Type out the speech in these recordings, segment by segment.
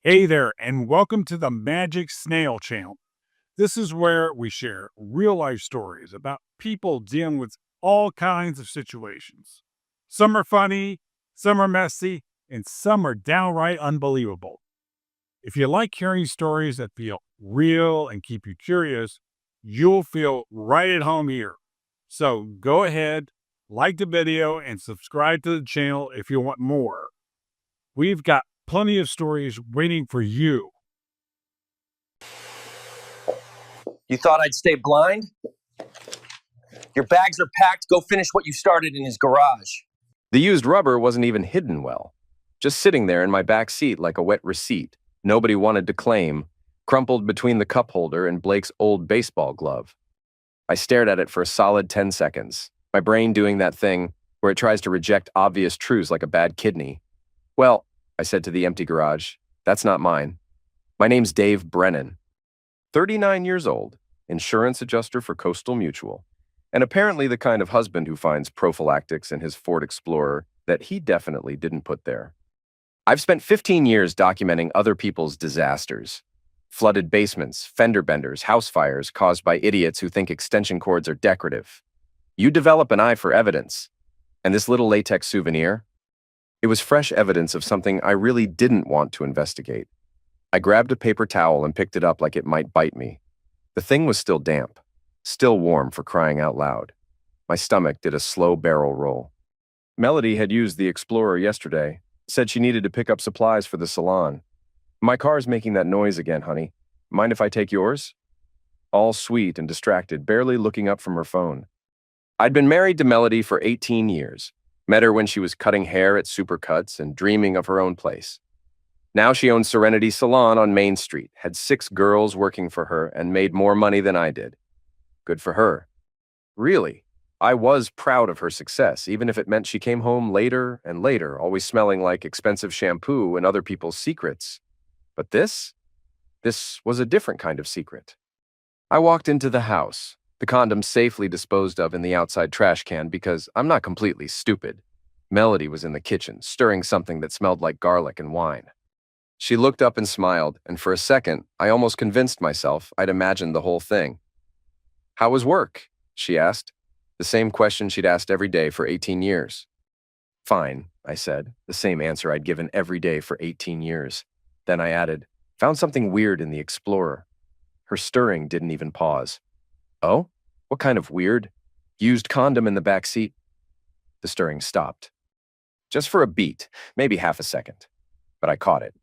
Hey there, and welcome to the Magic Snail Channel. This is where we share real life stories about people dealing with all kinds of situations. Some are funny, some are messy, and some are downright unbelievable. If you like hearing stories that feel real and keep you curious, you'll feel right at home here. So go ahead, like the video, and subscribe to the channel if you want more. We've got plenty of stories waiting for you. You thought I'd stay blind? Your bags are packed. Go finish what you started in his garage. The used rubber wasn't even hidden well, just sitting there in my back seat like a wet receipt nobody wanted to claim, crumpled between the cup holder and Blake's old baseball glove. I stared at it for a solid 10 seconds, my brain doing that thing where it tries to reject obvious truths like a bad kidney. Well, I said to the empty garage, that's not mine. My name's Dave Brennan, 39 years old, insurance adjuster for Coastal Mutual, and apparently the kind of husband who finds prophylactics in his Ford Explorer that he definitely didn't put there. I've spent 15 years documenting other people's disasters. Flooded basements, fender benders, house fires caused by idiots who think extension cords are decorative. You develop an eye for evidence. And this little latex souvenir? It was fresh evidence of something I really didn't want to investigate. I grabbed a paper towel and picked it up like it might bite me. The thing was still damp, still warm for crying out loud. My stomach did a slow barrel roll. Melody had used the Explorer yesterday, said she needed to pick up supplies for the salon. My car's making that noise again, honey. Mind if I take yours? All sweet and distracted, barely looking up from her phone. I'd been married to Melody for 18 years. Met her when she was cutting hair at Supercuts and dreaming of her own place. Now she owns Serenity Salon on Main Street, had 6 girls working for her, and made more money than I did. Good for her. Really, I was proud of her success, even if it meant she came home later and later, always smelling like expensive shampoo and other people's secrets. But this was a different kind of secret. I walked into the house, the condom safely disposed of in the outside trash can because I'm not completely stupid. Melody was in the kitchen, stirring something that smelled like garlic and wine. She looked up and smiled, and for a second, I almost convinced myself I'd imagined the whole thing. "How was work?" she asked, the same question she'd asked every day for 18 years. "Fine," I said, the same answer I'd given every day for 18 years. Then I added, "Found something weird in the Explorer." Her stirring didn't even pause. "Oh? What kind of weird?" "Used condom in the back seat." The stirring stopped. Just for a beat, maybe half a second. But I caught it.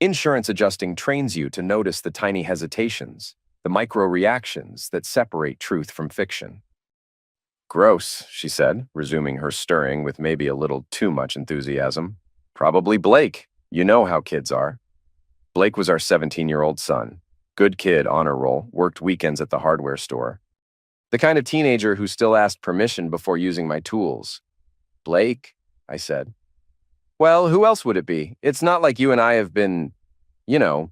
Insurance adjusting trains you to notice the tiny hesitations, the micro reactions that separate truth from fiction. "Gross," she said, resuming her stirring with maybe a little too much enthusiasm. "Probably Blake. You know how kids are." Blake was our 17-year-old son. Good kid, honor roll, worked weekends at the hardware store. The kind of teenager who still asked permission before using my tools. "Blake?" I said. "Well, who else would it be? It's not like you and I have been, in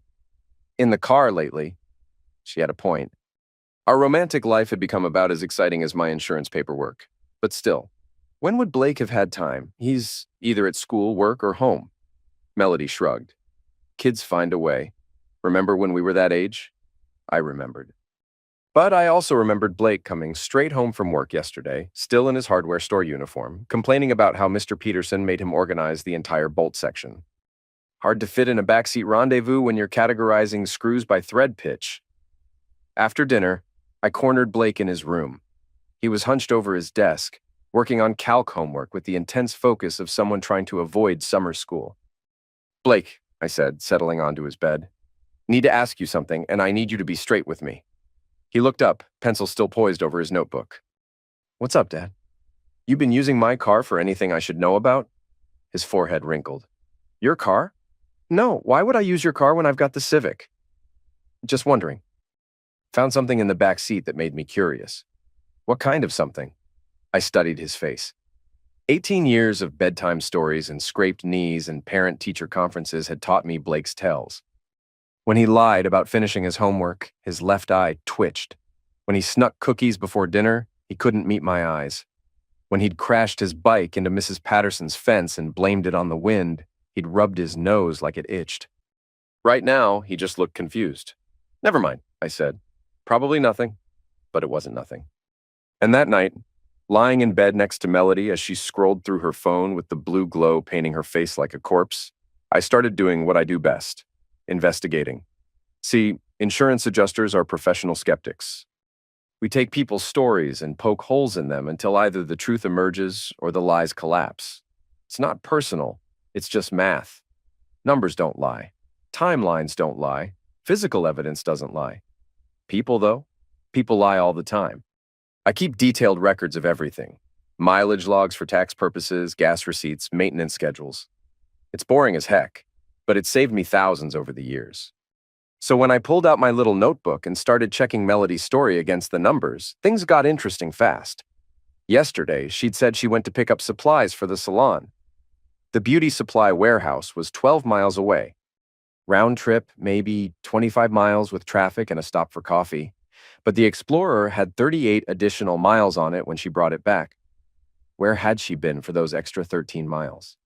the car lately." She had a point. Our romantic life had become about as exciting as my insurance paperwork. But still, when would Blake have had time? He's either at school, work, or home. Melody shrugged. Kids find a way. Remember when we were that age? I remembered. But I also remembered Blake coming straight home from work yesterday, still in his hardware store uniform, complaining about how Mr. Peterson made him organize the entire bolt section. Hard to fit in a backseat rendezvous when you're categorizing screws by thread pitch. After dinner, I cornered Blake in his room. He was hunched over his desk, working on calc homework with the intense focus of someone trying to avoid summer school. "Blake," I said, settling onto his bed, "need to ask you something, and I need you to be straight with me." He looked up, pencil still poised over his notebook. "What's up, Dad? You been using my car for anything I should know about?" His forehead wrinkled. "Your car? No, why would I use your car when I've got the Civic?" "Just wondering." Found something in the back seat that made me curious. "What kind of something?" I studied his face. 18 years of bedtime stories and scraped knees and parent-teacher conferences had taught me Blake's tells. When he lied about finishing his homework, his left eye twitched. When he snuck cookies before dinner, he couldn't meet my eyes. When he'd crashed his bike into Mrs. Patterson's fence and blamed it on the wind, he'd rubbed his nose like it itched. Right now, he just looked confused. Never mind, I said. Probably nothing, but it wasn't nothing. And that night, lying in bed next to Melody as she scrolled through her phone with the blue glow painting her face like a corpse, I started doing what I do best, investigating. See, insurance adjusters are professional skeptics. We take people's stories and poke holes in them until either the truth emerges or the lies collapse. It's not personal, it's just math. Numbers don't lie. Timelines don't lie. Physical evidence doesn't lie. People, though? People lie all the time. I keep detailed records of everything. Mileage logs for tax purposes, gas receipts, maintenance schedules. It's boring as heck, but it saved me thousands over the years. So when I pulled out my little notebook and started checking Melody's story against the numbers, things got interesting fast. Yesterday, she'd said she went to pick up supplies for the salon. The beauty supply warehouse was 12 miles away. Round trip, maybe 25 miles with traffic and a stop for coffee. But the Explorer had 38 additional miles on it when she brought it back. Where had she been for those extra 13 miles?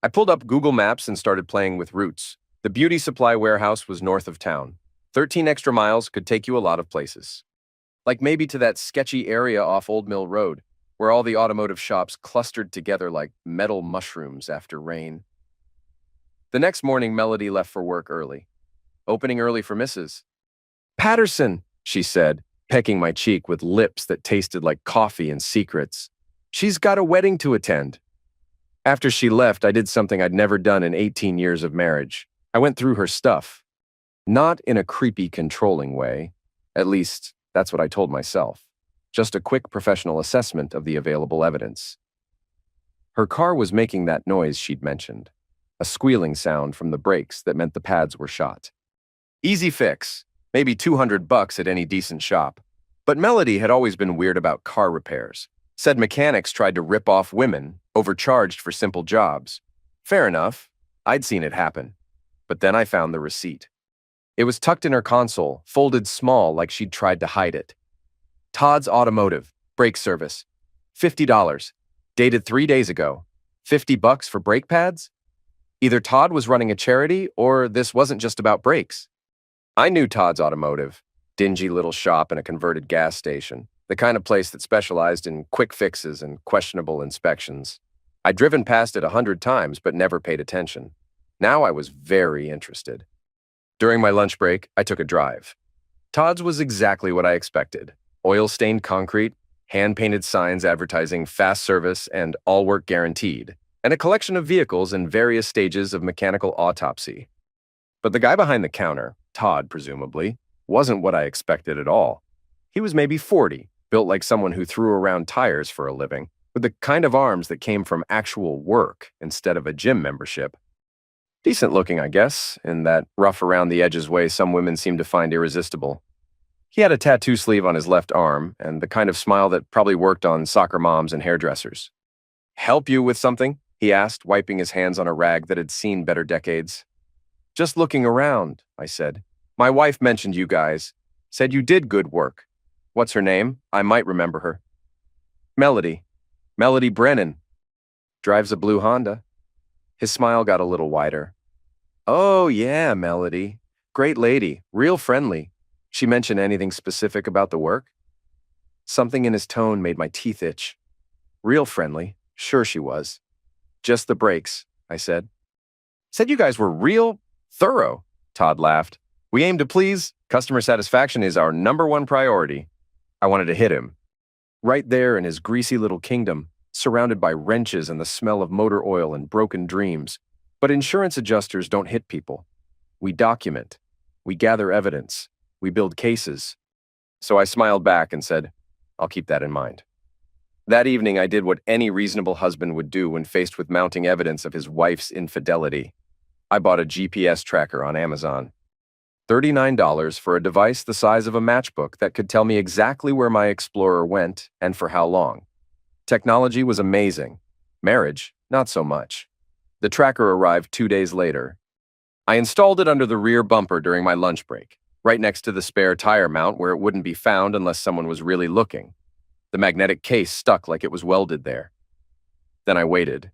I pulled up Google Maps and started playing with routes. The beauty supply warehouse was north of town. 13 extra miles could take you a lot of places. Like maybe to that sketchy area off Old Mill Road, where all the automotive shops clustered together like metal mushrooms after rain. The next morning, Melody left for work early. Opening early for Mrs. Patterson, she said, pecking my cheek with lips that tasted like coffee and secrets. She's got a wedding to attend. After she left, I did something I'd never done in 18 years of marriage. I went through her stuff. Not in a creepy, controlling way. At least, that's what I told myself. Just a quick professional assessment of the available evidence. Her car was making that noise she'd mentioned. A squealing sound from the brakes that meant the pads were shot. Easy fix. Maybe $200 at any decent shop. But Melody had always been weird about car repairs. Said mechanics tried to rip off women, overcharged for simple jobs. Fair enough. I'd seen it happen. But then I found the receipt. It was tucked in her console, folded small like she'd tried to hide it. Todd's Automotive, brake service. $50. Dated 3 days ago. $50 for brake pads? Either Todd was running a charity or this wasn't just about brakes. I knew Todd's Automotive, dingy little shop in a converted gas station, the kind of place that specialized in quick fixes and questionable inspections. I'd driven past it 100 times but never paid attention. Now I was very interested. During my lunch break, I took a drive. Todd's was exactly what I expected. Oil-stained concrete, hand-painted signs advertising fast service and all work guaranteed, and a collection of vehicles in various stages of mechanical autopsy. But the guy behind the counter, Todd presumably, wasn't what I expected at all. He was maybe 40, built like someone who threw around tires for a living, with the kind of arms that came from actual work instead of a gym membership. Decent looking, I guess, in that rough around the edges way some women seem to find irresistible. He had a tattoo sleeve on his left arm and the kind of smile that probably worked on soccer moms and hairdressers. "Help you with something?" he asked, wiping his hands on a rag that had seen better decades. "Just looking around," I said. "My wife mentioned you guys. Said you did good work. What's her name? I might remember her." "Melody. Melody Brennan. Drives a blue Honda." His smile got a little wider. "Oh, yeah, Melody. Great lady. Real friendly. She mention anything specific about the work?" Something in his tone made my teeth itch. Real friendly. Sure she was. "Just the brakes," I said. "Said you guys were real thorough," Todd laughed. "We aim to please. Customer satisfaction is our #1 priority." I wanted to hit him. Right there in his greasy little kingdom, surrounded by wrenches and the smell of motor oil and broken dreams. But insurance adjusters don't hit people. We document. We gather evidence. We build cases. So I smiled back and said, "I'll keep that in mind." That evening, I did what any reasonable husband would do when faced with mounting evidence of his wife's infidelity. I bought a GPS tracker on Amazon. $39 for a device the size of a matchbook that could tell me exactly where my Explorer went and for how long. Technology was amazing. Marriage, not so much. The tracker arrived 2 days later. I installed it under the rear bumper during my lunch break, right next to the spare tire mount where it wouldn't be found unless someone was really looking. The magnetic case stuck like it was welded there. Then I waited.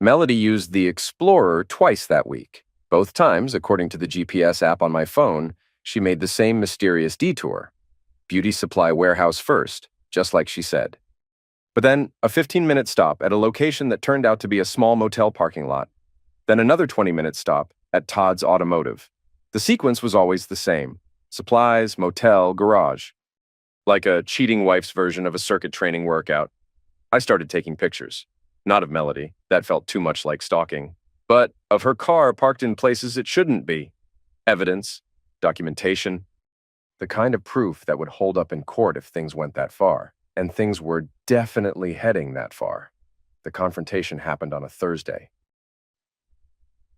Melody used the Explorer twice that week, Both times, according to the GPS app on my phone, she made the same mysterious detour. Beauty supply warehouse first, just like she said. But then, a 15-minute stop at a location that turned out to be a small motel parking lot. Then another 20-minute stop at Todd's Automotive. The sequence was always the same. Supplies, motel, garage. Like a cheating wife's version of a circuit training workout. I started taking pictures. Not of Melody, that felt too much like stalking, but of her car parked in places it shouldn't be. Evidence, documentation, the kind of proof that would hold up in court if things went that far. And things were definitely heading that far. The confrontation happened on a Thursday.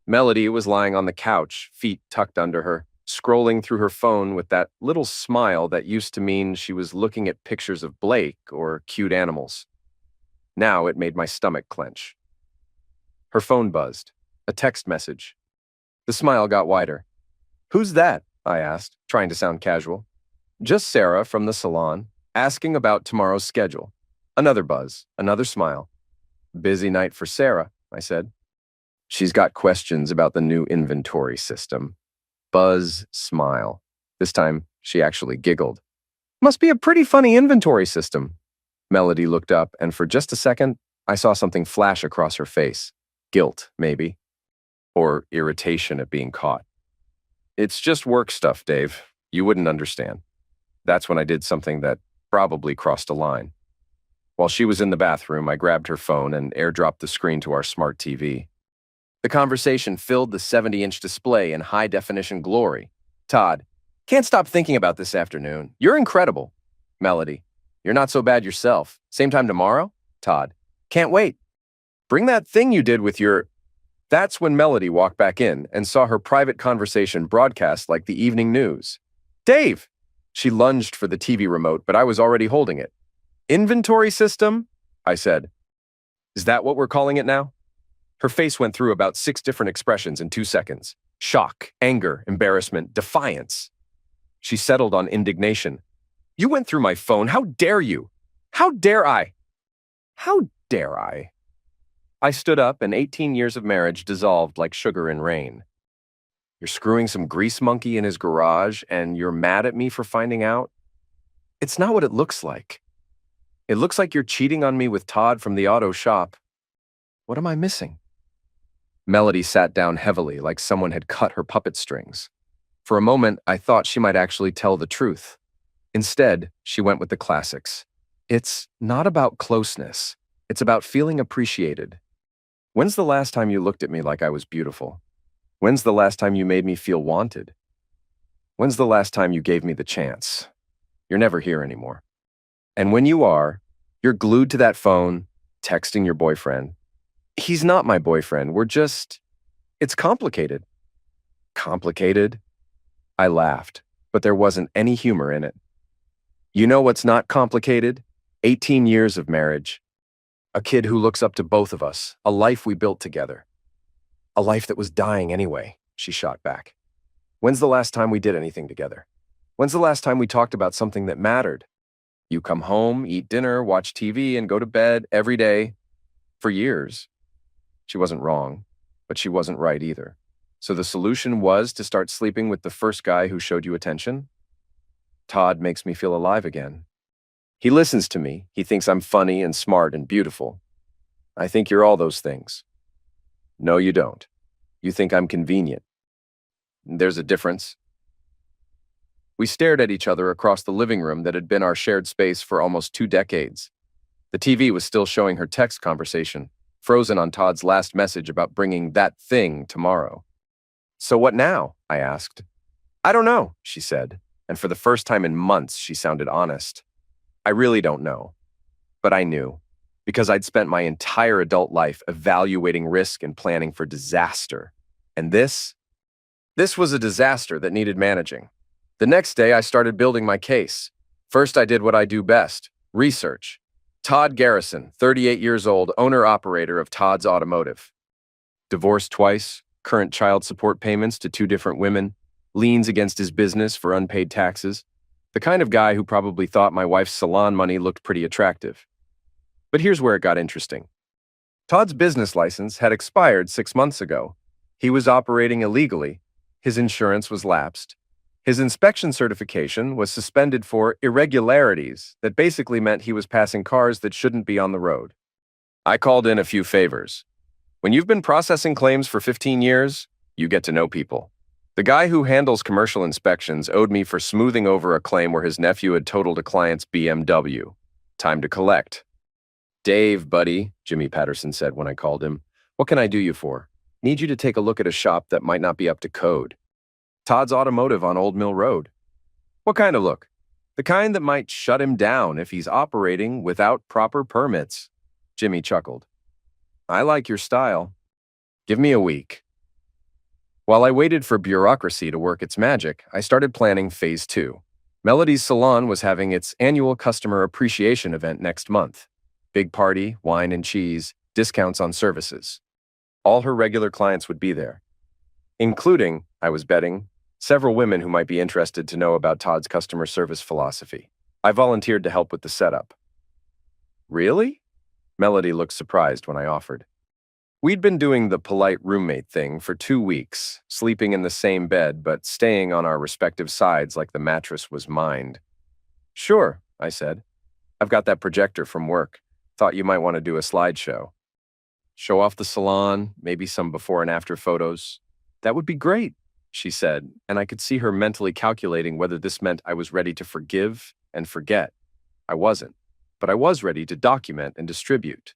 Melody was lying on the couch, feet tucked under her, scrolling through her phone with that little smile that used to mean she was looking at pictures of Blake or cute animals. Now it made my stomach clench. Her phone buzzed. A text message. The smile got wider. "Who's that?" I asked, trying to sound casual. "Just Sarah from the salon, asking about tomorrow's schedule." Another buzz, another smile. "Busy night for Sarah," I said. "She's got questions about the new inventory system." Buzz, smile. This time, she actually giggled. "Must be a pretty funny inventory system." Melody looked up, and for just a second, I saw something flash across her face. Guilt, maybe. Or irritation at being caught. "It's just work stuff, Dave. You wouldn't understand." That's when I did something that probably crossed a line. While she was in the bathroom, I grabbed her phone and airdropped the screen to our smart TV. The conversation filled the 70-inch display in high-definition glory. Todd, "Can't stop thinking about this afternoon. You're incredible." Melody, "You're not so bad yourself. Same time tomorrow?" Todd, "Can't wait. Bring that thing you did with your—" That's when Melody walked back in and saw her private conversation broadcast like the evening news. "Dave!" She lunged for the TV remote, but I was already holding it. "Inventory system?" I said. "Is that what we're calling it now?" Her face went through about 6 different expressions in 2 seconds. Shock, anger, embarrassment, defiance. She settled on indignation. "You went through my phone. How dare you? How dare I? How dare I?" I stood up, and 18 years of marriage dissolved like sugar in rain. "You're screwing some grease monkey in his garage, and you're mad at me for finding out? It's not what it looks like. It looks like you're cheating on me with Todd from the auto shop. What am I missing?" Melody sat down heavily, like someone had cut her puppet strings. For a moment, I thought she might actually tell the truth. Instead, she went with the classics. "It's not about closeness. It's about feeling appreciated. When's the last time you looked at me like I was beautiful? When's the last time you made me feel wanted? When's the last time you gave me the chance? You're never here anymore. And when you are, you're glued to that phone, texting your boyfriend. He's not my boyfriend. It's complicated." "Complicated?" I laughed, but there wasn't any humor in it. "You know what's not complicated? 18 years of marriage. A kid who looks up to both of us, a life we built together. A life that was dying anyway," she shot back. "When's the last time we did anything together? When's the last time we talked about something that mattered? You come home, eat dinner, watch TV, and go to bed every day. For years." She wasn't wrong, but she wasn't right either. So the solution was to start sleeping with the first guy who showed you attention? Todd makes me feel alive again. He listens to me. He thinks I'm funny and smart and beautiful. I think you're all those things. No, you don't. You think I'm convenient. There's a difference. We stared at each other across the living room that had been our shared space for almost 2 decades. The TV was still showing her text conversation, frozen on Todd's last message about bringing that thing tomorrow. "So what now?" I asked. "I don't know," she said, and for the first time in months, she sounded honest. "I really don't know." But I knew, because I'd spent my entire adult life evaluating risk and planning for disaster. And this was a disaster that needed managing. The next day, I started building my case. First, I did what I do best, research. Todd Garrison, 38 years old, owner-operator of Todd's Automotive. Divorced twice, current child support payments to 2 different women, liens against his business for unpaid taxes. The kind of guy who probably thought my wife's salon money looked pretty attractive. But here's where it got interesting. Todd's business license had expired 6 months ago. He was operating illegally. His insurance was lapsed. His inspection certification was suspended for irregularities that basically meant he was passing cars that shouldn't be on the road. I called in a few favors. When you've been processing claims for 15 years, you get to know people. The guy who handles commercial inspections owed me for smoothing over a claim where his nephew had totaled a client's BMW. Time to collect. Dave, buddy, Jimmy Patterson said when I called him. What can I do you for? Need you to take a look at a shop that might not be up to code. Todd's Automotive on Old Mill Road. What kind of look? The kind that might shut him down if he's operating without proper permits. Jimmy chuckled. I like your style. Give me a week. While I waited for bureaucracy to work its magic, I started planning Phase 2. Melody's salon was having its annual customer appreciation event next month. Big party, wine and cheese, discounts on services. All her regular clients would be there, including, I was betting, several women who might be interested to know about Todd's customer service philosophy. I volunteered to help with the setup. Really? Melody looked surprised when I offered. We'd been doing the polite roommate thing for 2 weeks, sleeping in the same bed but staying on our respective sides like the mattress was mine. Sure, I said. I've got that projector from work. Thought you might want to do a slideshow. Show off the salon, maybe some before and after photos. That would be great, she said, and I could see her mentally calculating whether this meant I was ready to forgive and forget. I wasn't, but I was ready to document and distribute.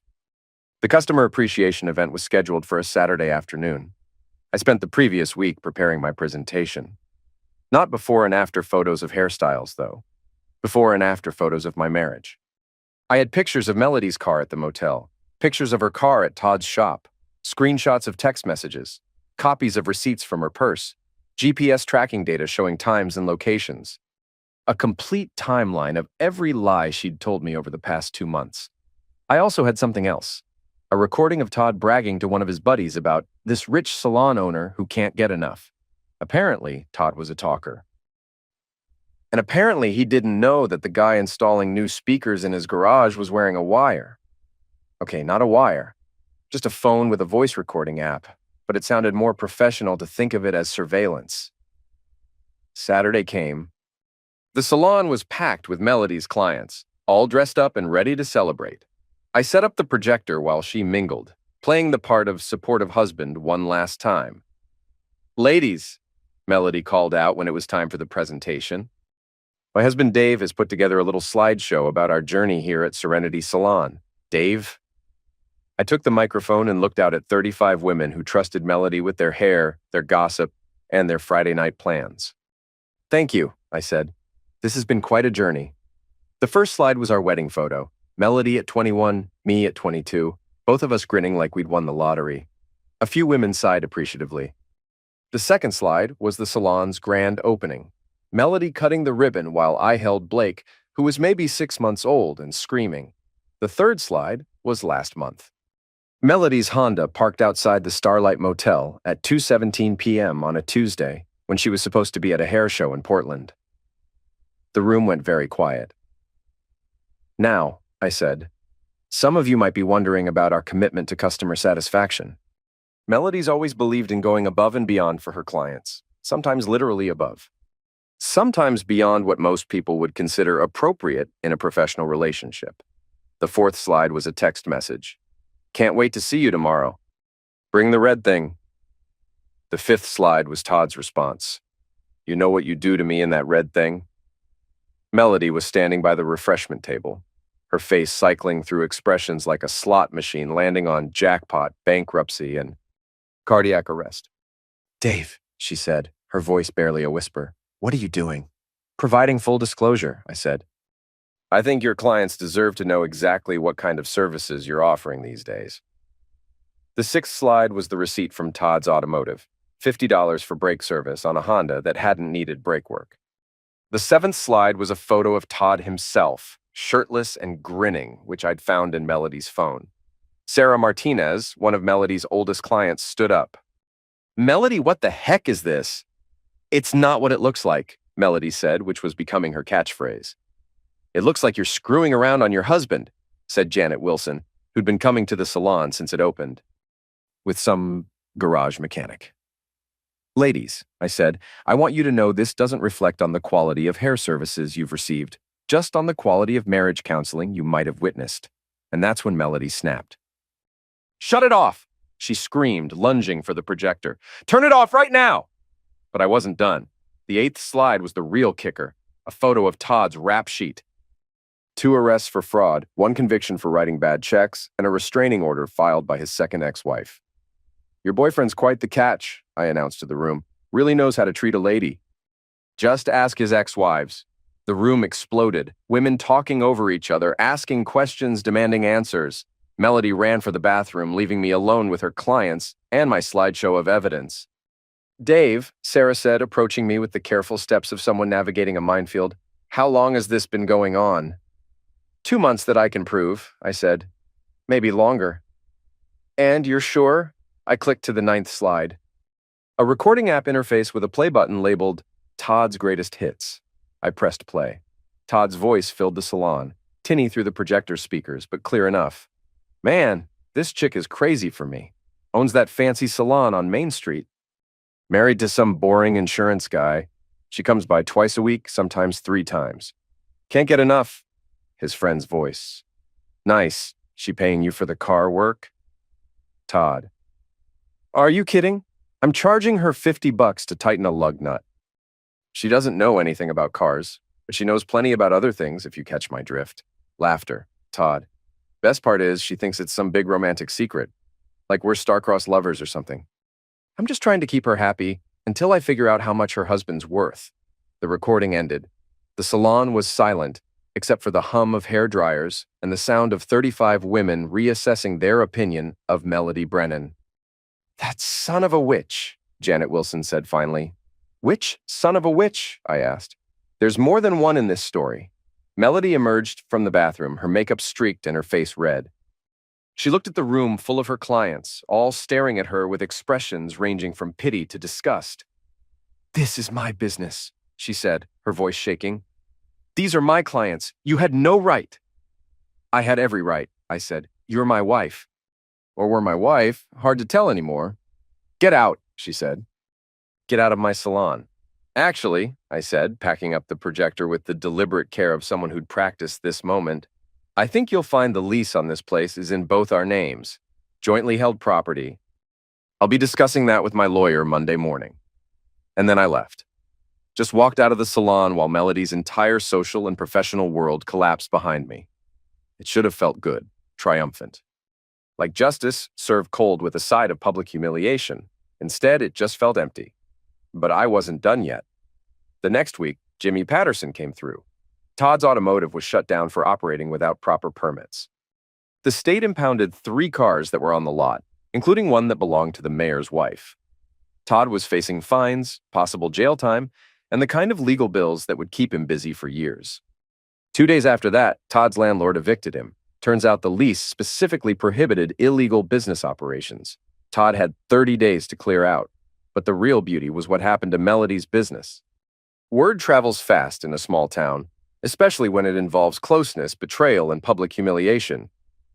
The customer appreciation event was scheduled for a Saturday afternoon. I spent the previous week preparing my presentation. Not before and after photos of hairstyles, though. Before and after photos of my marriage. I had pictures of Melody's car at the motel, pictures of her car at Todd's shop, screenshots of text messages, copies of receipts from her purse, GPS tracking data showing times and locations. A complete timeline of every lie she'd told me over the past 2 months. I also had something else. A recording of Todd bragging to one of his buddies about this rich salon owner who can't get enough. Apparently, Todd was a talker. And apparently he didn't know that the guy installing new speakers in his garage was wearing a wire. Okay, not a wire. Just a phone with a voice recording app, but it sounded more professional to think of it as surveillance. Saturday came. The salon was packed with Melody's clients, all dressed up and ready to celebrate. I set up the projector while she mingled, playing the part of supportive husband one last time. Ladies, Melody called out when it was time for the presentation. My husband Dave has put together a little slideshow about our journey here at Serenity Salon. Dave? I took the microphone and looked out at 35 women who trusted Melody with their hair, their gossip, and their Friday night plans. Thank you, I said. This has been quite a journey. The first slide was our wedding photo. Melody at 21, me at 22, both of us grinning like we'd won the lottery. A few women sighed appreciatively. The second slide was the salon's grand opening. Melody cutting the ribbon while I held Blake, who was maybe 6 months old and screaming. The third slide was last month. Melody's Honda parked outside the Starlight Motel at 2:17 p.m. on a Tuesday when she was supposed to be at a hair show in Portland. The room went very quiet. Now, I said, some of you might be wondering about our commitment to customer satisfaction. Melody's always believed in going above and beyond for her clients, sometimes literally above. Sometimes beyond what most people would consider appropriate in a professional relationship. The fourth slide was a text message. Can't wait to see you tomorrow. Bring the red thing. The fifth slide was Todd's response. You know what you do to me in that red thing? Melody was standing by the refreshment table, her face cycling through expressions like a slot machine landing on jackpot, bankruptcy, and cardiac arrest. Dave, she said, her voice barely a whisper. What are you doing? Providing full disclosure, I said. I think your clients deserve to know exactly what kind of services you're offering these days. The sixth slide was the receipt from Todd's Automotive, $50 for brake service on a Honda that hadn't needed brake work. The seventh slide was a photo of Todd himself, shirtless and grinning, which I'd found in Melody's phone. Sarah Martinez, one of Melody's oldest clients, stood up. Melody, what the heck is this? It's not what it looks like, Melody said, which was becoming her catchphrase. It looks like you're screwing around on your husband, said Janet Wilson, who'd been coming to the salon since it opened. With some garage mechanic. Ladies, I said, I want you to know this doesn't reflect on the quality of hair services you've received, just on the quality of marriage counseling you might have witnessed. And that's when Melody snapped. Shut it off, she screamed, lunging for the projector. Turn it off right now! But I wasn't done. The 8th slide was the real kicker, a photo of Todd's rap sheet. 2 arrests for fraud, 1 conviction for writing bad checks, and a restraining order filed by his second ex-wife. Your boyfriend's quite the catch, I announced to the room. Really knows how to treat a lady. Just ask his ex-wives. The room exploded, women talking over each other, asking questions, demanding answers. Melody ran for the bathroom, leaving me alone with her clients and my slideshow of evidence. Dave, Sarah said, approaching me with the careful steps of someone navigating a minefield, how long has this been going on? 2 months that I can prove, I said. Maybe longer. And you're sure? I clicked to the 9th slide. A recording app interface with a play button labeled Todd's Greatest Hits. I pressed play. Todd's voice filled the salon, tinny through the projector speakers, but clear enough. Man, this chick is crazy for me. Owns that fancy salon on Main Street. Married to some boring insurance guy. She comes by twice a week, sometimes 3 times. Can't get enough. His friend's voice. Nice. She paying you for the car work? Todd. Are you kidding? I'm charging her $50 to tighten a lug nut. She doesn't know anything about cars, but she knows plenty about other things, if you catch my drift. Laughter. Todd. Best part is she thinks it's some big romantic secret, like we're star-crossed lovers or something. I'm just trying to keep her happy until I figure out how much her husband's worth. The recording ended. The salon was silent, except for the hum of hair dryers and the sound of 35 women reassessing their opinion of Melody Brennan. That son of a witch, Janet Wilson said finally. Which son of a witch? I asked. There's more than one in this story. Melody emerged from the bathroom, her makeup streaked and her face red. She looked at the room full of her clients, all staring at her with expressions ranging from pity to disgust. This is my business, she said, her voice shaking. These are my clients. You had no right. I had every right, I said. You're my wife. Or were my wife? Hard to tell anymore. Get out, she said. Get out of my salon. Actually, I said, packing up the projector with the deliberate care of someone who'd practiced this moment, I think you'll find the lease on this place is in both our names. Jointly held property. I'll be discussing that with my lawyer Monday morning. And then I left. Just walked out of the salon while Melody's entire social and professional world collapsed behind me. It should have felt good, triumphant. Like justice served cold with a side of public humiliation. Instead, it just felt empty. But I wasn't done yet. The next week, Jimmy Patterson came through. Todd's Automotive was shut down for operating without proper permits. The state impounded 3 cars that were on the lot, including one that belonged to the mayor's wife. Todd was facing fines, possible jail time, and the kind of legal bills that would keep him busy for years. 2 days after that, Todd's landlord evicted him. Turns out the lease specifically prohibited illegal business operations. Todd had 30 days to clear out, but the real beauty was what happened to Melody's business. Word travels fast in a small town, especially when it involves closeness, betrayal, and public humiliation.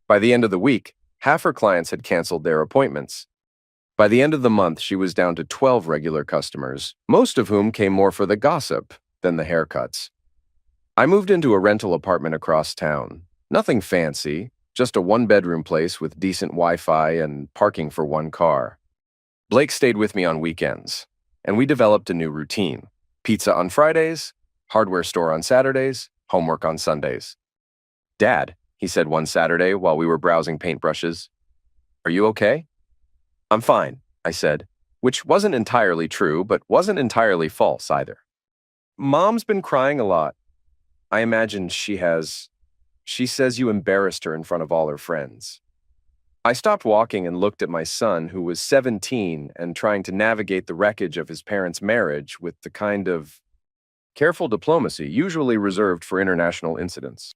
By the end of the week, half her clients had canceled their appointments. By the end of the month, she was down to 12 regular customers, most of whom came more for the gossip than the haircuts. I moved into a rental apartment across town. Nothing fancy, just a 1-bedroom place with decent Wi-Fi and parking for 1 car. Blake stayed with me on weekends, and we developed a new routine. Pizza on Fridays, hardware store on Saturdays, homework on Sundays. Dad, he said one Saturday while we were browsing paintbrushes, are you okay? I'm fine, I said, which wasn't entirely true, but wasn't entirely false either. Mom's been crying a lot. I imagine she has. She says you embarrassed her in front of all her friends. I stopped walking and looked at my son, who was 17 and trying to navigate the wreckage of his parents' marriage with the kind of careful diplomacy usually reserved for international incidents.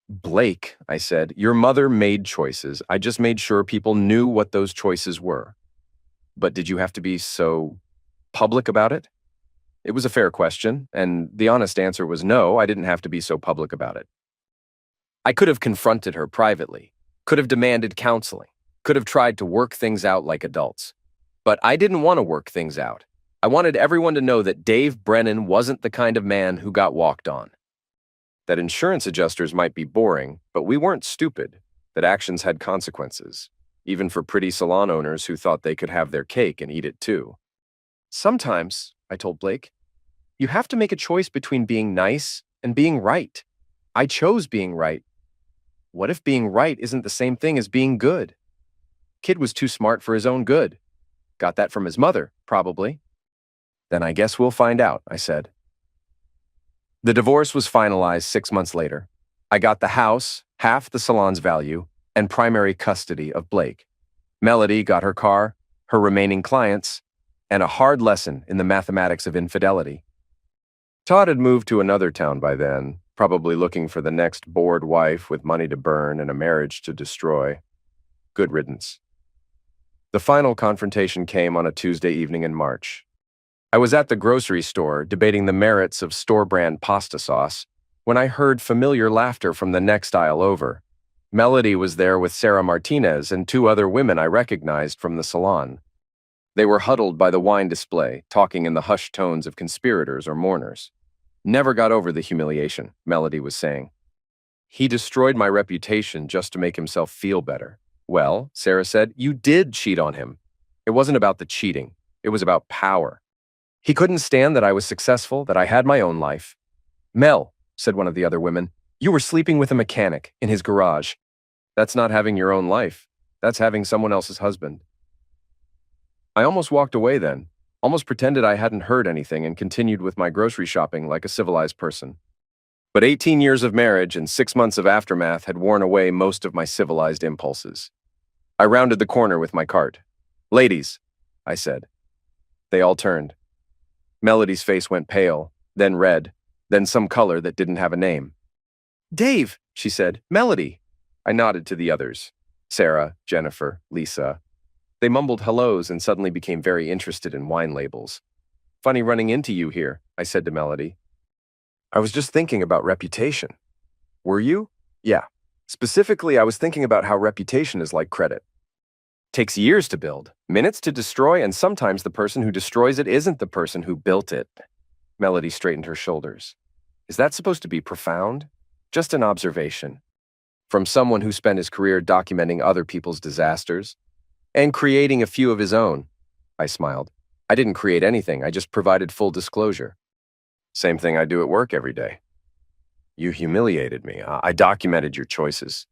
Blake, I said, your mother made choices. I just made sure people knew what those choices were. But did you have to be so public about it? It was a fair question, and the honest answer was no, I didn't have to be so public about it. I could have confronted her privately, could have demanded counseling, could have tried to work things out like adults. But I didn't want to work things out. I wanted everyone to know that Dave Brennan wasn't the kind of man who got walked on. That insurance adjusters might be boring, but we weren't stupid. That actions had consequences, even for pretty salon owners who thought they could have their cake and eat it too. Sometimes, I told Blake, you have to make a choice between being nice and being right. I chose being right. What if being right isn't the same thing as being good? Kid was too smart for his own good. Got that from his mother, probably. Then I guess we'll find out, I said. The divorce was finalized 6 months later. I got the house, half the salon's value, and primary custody of Blake. Melody got her car, her remaining clients, and a hard lesson in the mathematics of infidelity. Todd had moved to another town by then, probably looking for the next bored wife with money to burn and a marriage to destroy. Good riddance. The final confrontation came on a Tuesday evening in March. I was at the grocery store debating the merits of store-brand pasta sauce when I heard familiar laughter from the next aisle over. Melody was there with Sarah Martinez and 2 other women I recognized from the salon. They were huddled by the wine display, talking in the hushed tones of conspirators or mourners. Never got over the humiliation, Melody was saying. He destroyed my reputation just to make himself feel better. Well, Sarah said, you did cheat on him. It wasn't about the cheating. It was about power. He couldn't stand that I was successful, that I had my own life. Mel, said one of the other women, you were sleeping with a mechanic in his garage. That's not having your own life. That's having someone else's husband. I almost walked away then, almost pretended I hadn't heard anything and continued with my grocery shopping like a civilized person. But 18 years of marriage and 6 months of aftermath had worn away most of my civilized impulses. I rounded the corner with my cart. Ladies, I said. They all turned. Melody's face went pale, then red, then some color that didn't have a name. Dave, she said. Melody. I nodded to the others. Sarah, Jennifer, Lisa. They mumbled hellos and suddenly became very interested in wine labels. Funny running into you here, I said to Melody. I was just thinking about reputation. Were you? Yeah. Specifically, I was thinking about how reputation is like credit. Takes years to build, minutes to destroy, and sometimes the person who destroys it isn't the person who built it. Melody straightened her shoulders. Is that supposed to be profound? Just an observation. From someone who spent his career documenting other people's disasters and creating a few of his own. I smiled. I didn't create anything, I just provided full disclosure. Same thing I do at work every day. You humiliated me. I documented your choices.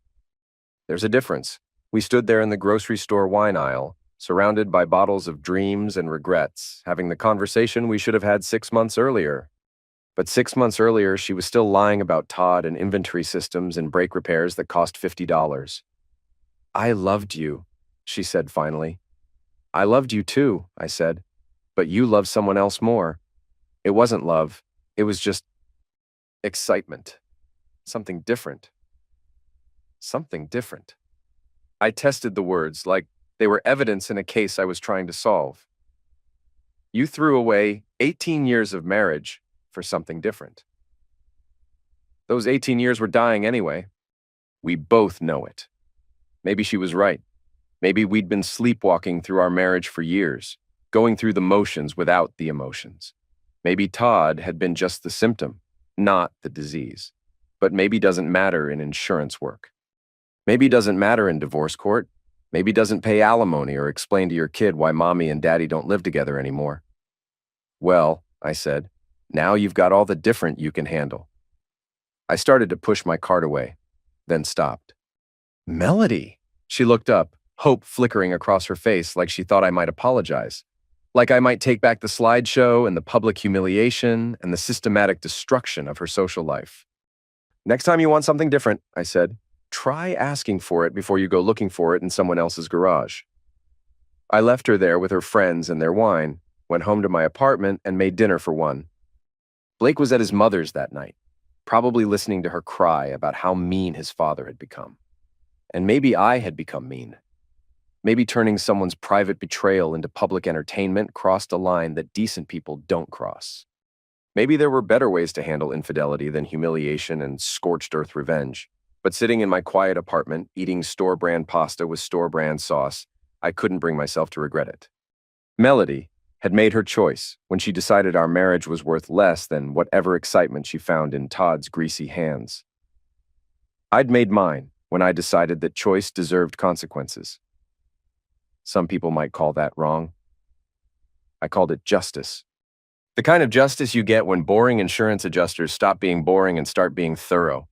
There's a difference. We stood there in the grocery store wine aisle, surrounded by bottles of dreams and regrets, having the conversation we should have had 6 months earlier. But 6 months earlier, she was still lying about Todd and inventory systems and brake repairs that cost $50. I loved you, she said finally. I loved you too, I said, but you loved someone else more. It wasn't love. It was just excitement. Something different. Something different. I tested the words like they were evidence in a case I was trying to solve. You threw away 18 years of marriage for something different. Those 18 years were dying anyway. We both know it. Maybe she was right. Maybe we'd been sleepwalking through our marriage for years, going through the motions without the emotions. Maybe Todd had been just the symptom, not the disease. But maybe doesn't matter in insurance work. Maybe doesn't matter in divorce court. Maybe doesn't pay alimony or explain to your kid why mommy and daddy don't live together anymore. Well, I said, now you've got all the different you can handle. I started to push my cart away, then stopped. Melody! She looked up, hope flickering across her face like she thought I might apologize. Like I might take back the slideshow and the public humiliation and the systematic destruction of her social life. Next time you want something different, I said, try asking for it before you go looking for it in someone else's garage. I left her there with her friends and their wine, went home to my apartment and made dinner for one. Blake was at his mother's that night, probably listening to her cry about how mean his father had become. And maybe I had become mean. Maybe turning someone's private betrayal into public entertainment crossed a line that decent people don't cross. Maybe there were better ways to handle infidelity than humiliation and scorched earth revenge. But sitting in my quiet apartment, eating store-brand pasta with store-brand sauce, I couldn't bring myself to regret it. Melody had made her choice when she decided our marriage was worth less than whatever excitement she found in Todd's greasy hands. I'd made mine when I decided that choice deserved consequences. Some people might call that wrong. I called it justice. The kind of justice you get when boring insurance adjusters stop being boring and start being thorough.